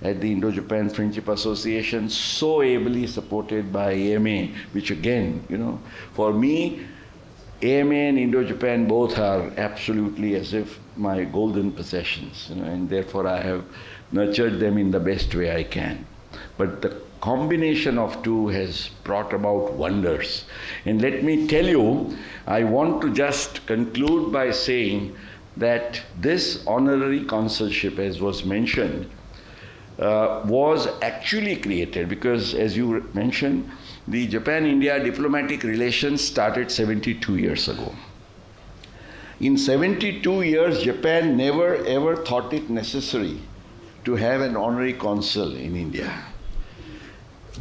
at the Indo-Japan Friendship Association, so ably supported by AMA, which again, you know, for me, AMA and Indo-Japan both are absolutely as if my golden possessions, you know, and therefore I have nurtured them in the best way I can. But the combination of two has brought about wonders. And let me tell you, I want to just conclude by saying that this honorary consulship, as was mentioned, was actually created because, as you mentioned, the Japan-India diplomatic relations started 72 years ago. In 72 years, Japan never ever thought it necessary to have an honorary consul in India.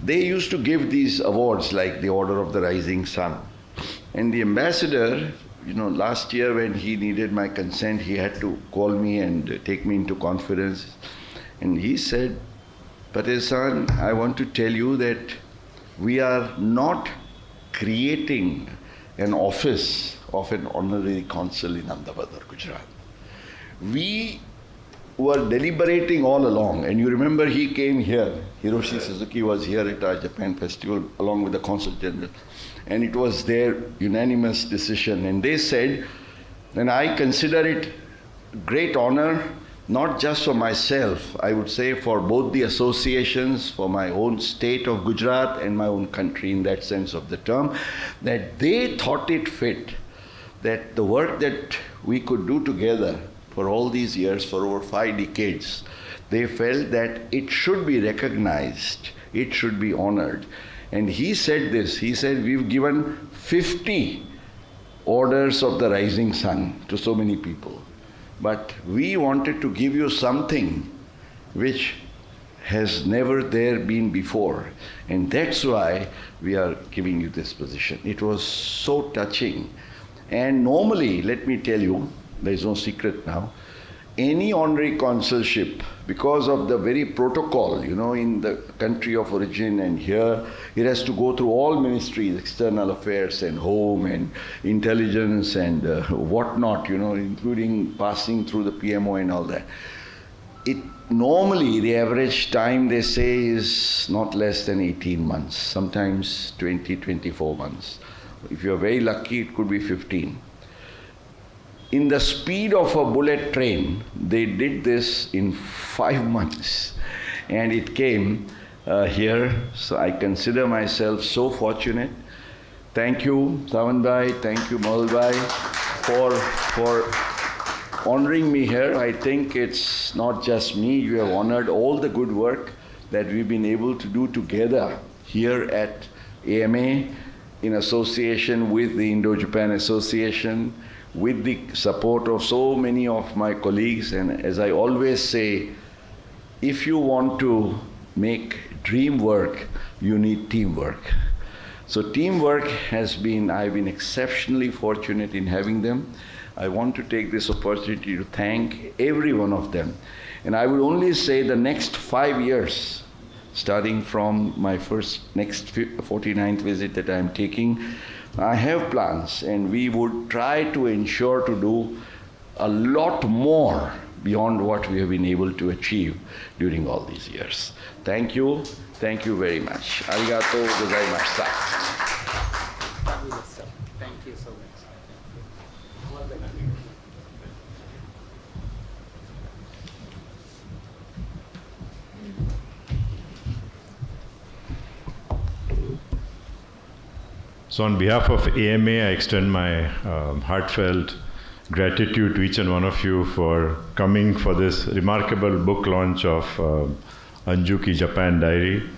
They used to give these awards like the Order of the Rising Sun. And the ambassador, you know, last year when he needed my consent, he had to call me and take me into conference. And he said, Patel-san, I want to tell you that we are not creating an office of an honorary consul in Ahmedabad or Gujarat. we were deliberating all along. And you remember he came here, Hiroshi Suzuki was here at our Japan festival along with the Consul General. And it was their unanimous decision. And they said, and I consider it great honor, not just for myself, I would say for both the associations, for my own state of Gujarat and my own country in that sense of the term, that they thought it fit that the work that we could do together for all these years, for over 5 decades, they felt that it should be recognized, it should be honored. And he said this, he said, we've given 50 orders of the rising sun to so many people. But we wanted to give you something which has never there been before. And that's why we are giving you this position. It was so touching. And normally, let me tell you, there is no secret now, any honorary consulship, because of the very protocol, in the country of origin and here, it has to go through all ministries, external affairs and home and intelligence and whatnot, including passing through the PMO and all that. Normally, the average time they say is not less than 18 months, sometimes 20, 24 months. If you're very lucky, it could be 15. In the speed of a bullet train, they did this in 5 months. And it came here, so I consider myself so fortunate. Thank you, Sawan Bhai, thank you, Mohal Bhai, for honoring me here. I think it's not just me, you have honored all the good work that we've been able to do together here at AMA in association with the Indo-Japan Association, with the support of so many of my colleagues. And as I always say, if you want to make dream work, you need teamwork. So teamwork I've been exceptionally fortunate in having them. I want to take this opportunity to thank every one of them. And I will only say the next 5 years, starting from my next 49th visit that I'm taking, I have plans, and we would try to ensure to do a lot more beyond what we have been able to achieve during all these years. Thank you very much. Arigatou gozaimashita. Fabulous, sir. Thank you so much. So on behalf of AMA, I extend my heartfelt gratitude to each and one of you for coming for this remarkable book launch of ANJU Ki Japan Diary.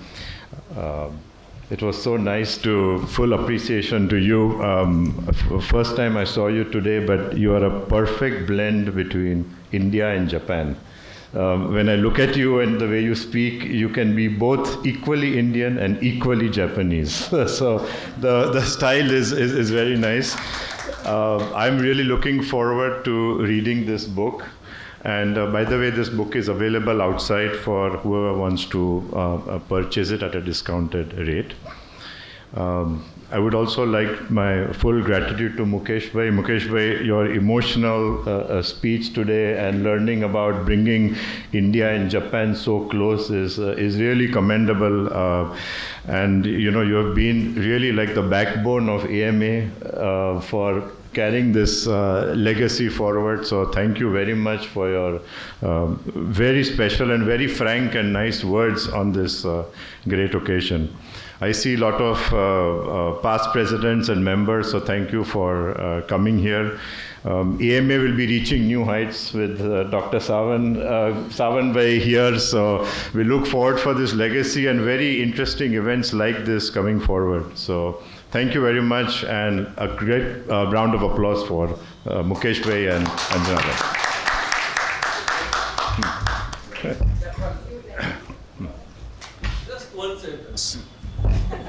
It was so nice full appreciation to you. First time I saw you today, but you are a perfect blend between India and Japan. When I look at you and the way you speak, you can be both equally Indian and equally Japanese. So the style is very nice. I'm really looking forward to reading this book. And by the way, this book is available outside for whoever wants to purchase it at a discounted rate. I would also like my full gratitude to Mukesh Bhai. Mukesh Bhai, your emotional speech today and learning about bringing India and Japan so close is really commendable. And you have been really like the backbone of AMA for carrying this legacy forward. So thank you very much for your very special and very frank and nice words on this great occasion. I see a lot of past presidents and members, so thank you for coming here. AMA will be reaching new heights with Dr. Sawan Bhai here, so we look forward for this legacy and very interesting events like this coming forward. So thank you very much, and a great round of applause for Mukesh Bhai and Anjana. Just one sentence.